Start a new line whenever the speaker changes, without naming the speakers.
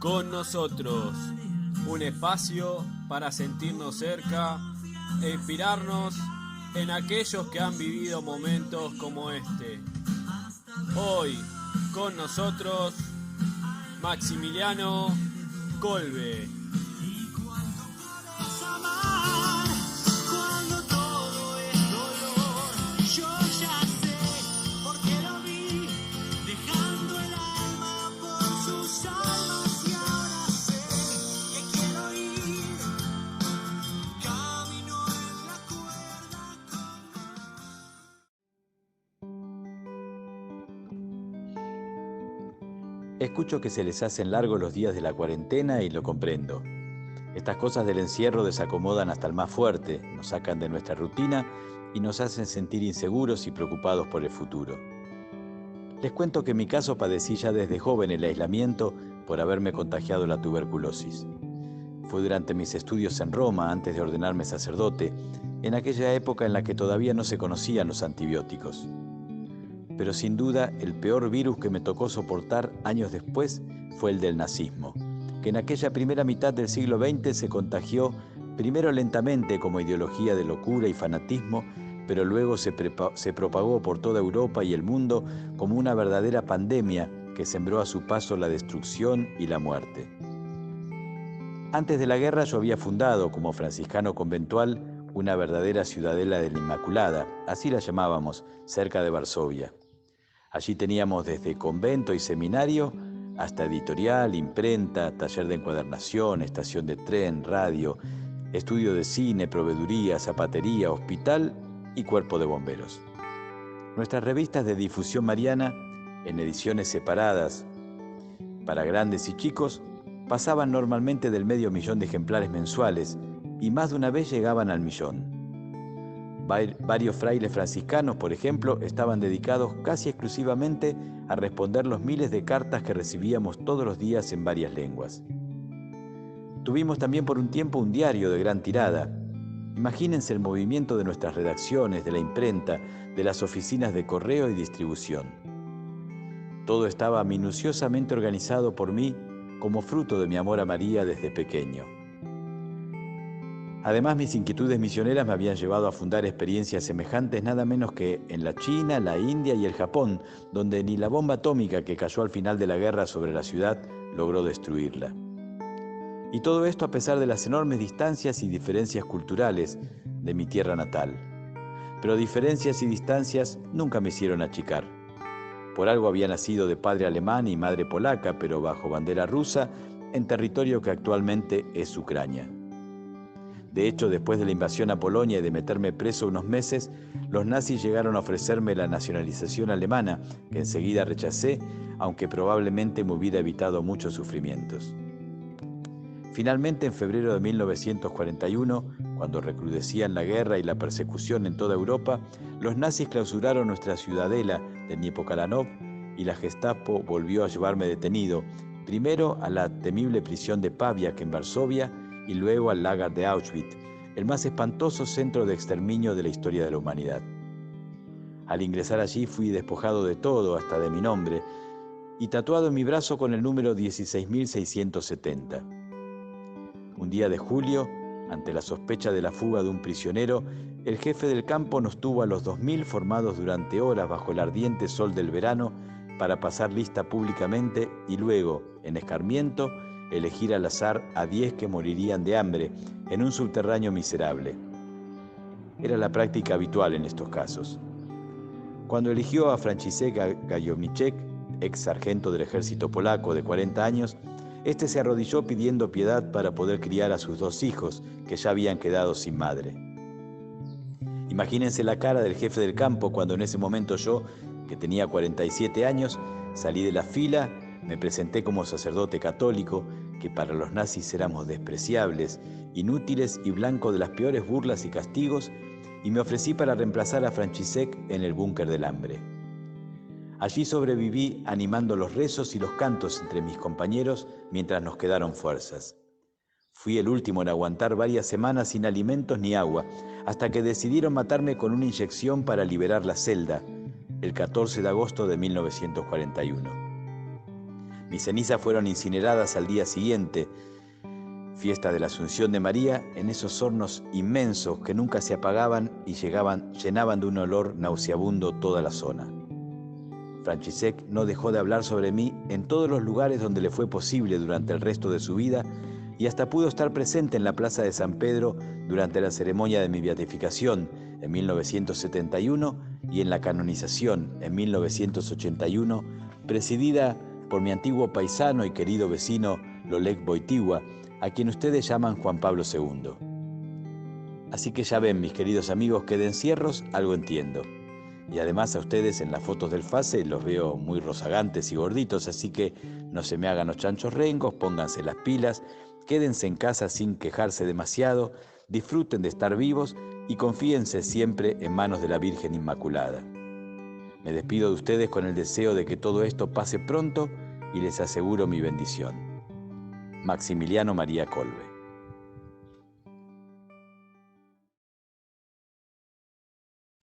Con nosotros, un espacio para sentirnos cerca e inspirarnos en aquellos que han vivido momentos como este. Hoy, con nosotros, Maximiliano Kolbe.
Escucho que se les hacen largos los días de la cuarentena y lo comprendo. Estas cosas del encierro desacomodan hasta el más fuerte, nos sacan de nuestra rutina y nos hacen sentir inseguros y preocupados por el futuro. Les cuento que en mi caso padecí ya desde joven el aislamiento por haberme contagiado la tuberculosis. Fue durante mis estudios en Roma, antes de ordenarme sacerdote, en aquella época en la que todavía no se conocían los antibióticos. Pero sin duda el peor virus que me tocó soportar años después fue el del nazismo, que en aquella primera mitad del siglo XX se contagió primero lentamente como ideología de locura y fanatismo, pero luego se propagó por toda Europa y el mundo como una verdadera pandemia que sembró a su paso la destrucción y la muerte. Antes de la guerra yo había fundado, como franciscano conventual, una verdadera ciudadela de la Inmaculada, así la llamábamos, cerca de Varsovia. Allí teníamos desde convento y seminario hasta editorial, imprenta, taller de encuadernación, estación de tren, radio, estudio de cine, proveeduría, zapatería, hospital y cuerpo de bomberos. Nuestras revistas de difusión mariana, en ediciones separadas para grandes y chicos, pasaban normalmente del 500.000 de ejemplares mensuales y más de una vez llegaban al 1.000.000. Varios frailes franciscanos, por ejemplo, estaban dedicados casi exclusivamente a responder los miles de cartas que recibíamos todos los días en varias lenguas. Tuvimos también por un tiempo un diario de gran tirada. Imagínense el movimiento de nuestras redacciones, de la imprenta, de las oficinas de correo y distribución. Todo estaba minuciosamente organizado por mí como fruto de mi amor a María desde pequeño. Además, mis inquietudes misioneras me habían llevado a fundar experiencias semejantes nada menos que en la China, la India y el Japón, donde ni la bomba atómica que cayó al final de la guerra sobre la ciudad logró destruirla. Y todo esto a pesar de las enormes distancias y diferencias culturales de mi tierra natal. Pero diferencias y distancias nunca me hicieron achicar. Por algo había nacido de padre alemán y madre polaca, pero bajo bandera rusa, en territorio que actualmente es Ucrania. De hecho, después de la invasión a Polonia y de meterme preso unos meses, los nazis llegaron a ofrecerme la nacionalización alemana, que enseguida rechacé, aunque probablemente me hubiera evitado muchos sufrimientos. Finalmente, en febrero de 1941, cuando recrudecían la guerra y la persecución en toda Europa, los nazis clausuraron nuestra ciudadela de Niepokalanów y la Gestapo volvió a llevarme detenido, primero a la temible prisión de Pawiak en Varsovia, y luego al lager de Auschwitz, el más espantoso centro de exterminio de la historia de la humanidad. Al ingresar allí fui despojado de todo, hasta de mi nombre, y tatuado en mi brazo con el número 16.670. Un día de julio, ante la sospecha de la fuga de un prisionero, el jefe del campo nos tuvo a los 2.000 formados durante horas bajo el ardiente sol del verano para pasar lista públicamente y luego, en escarmiento, elegir al azar a 10 que morirían de hambre en un subterráneo miserable. Era la práctica habitual en estos casos. Cuando eligió a Franciszek Gajomiczek, ex sargento del ejército polaco de 40 años, este se arrodilló pidiendo piedad para poder criar a sus 2 hijos que ya habían quedado sin madre. Imagínense la cara del jefe del campo cuando en ese momento yo, que tenía 47 años, salí de la fila, me presenté como sacerdote católico, que para los nazis éramos despreciables, inútiles y blanco de las peores burlas y castigos, y me ofrecí para reemplazar a Franciszek en el búnker del hambre. Allí sobreviví animando los rezos y los cantos entre mis compañeros mientras nos quedaron fuerzas. Fui el último en aguantar varias semanas sin alimentos ni agua, hasta que decidieron matarme con una inyección para liberar la celda, el 14 de agosto de 1941. Mis cenizas fueron incineradas al día siguiente, fiesta de la Asunción de María, en esos hornos inmensos que nunca se apagaban y llenaban de un olor nauseabundo toda la zona. František no dejó de hablar sobre mí en todos los lugares donde le fue posible durante el resto de su vida y hasta pudo estar presente en la Plaza de San Pedro durante la ceremonia de mi beatificación en 1971 y en la canonización en 1981, presidida por mi antiguo paisano y querido vecino Lolek Wojtyła, a quien ustedes llaman Juan Pablo II. Así que ya ven, mis queridos amigos, que de encierros algo entiendo. Y además a ustedes en las fotos del FASE los veo muy rozagantes y gorditos, así que no se me hagan los chanchos rengos, pónganse las pilas, quédense en casa sin quejarse demasiado, disfruten de estar vivos y confíense siempre en manos de la Virgen Inmaculada. Me despido de ustedes con el deseo de que todo esto pase pronto y les aseguro mi bendición. Maximiliano María Kolbe.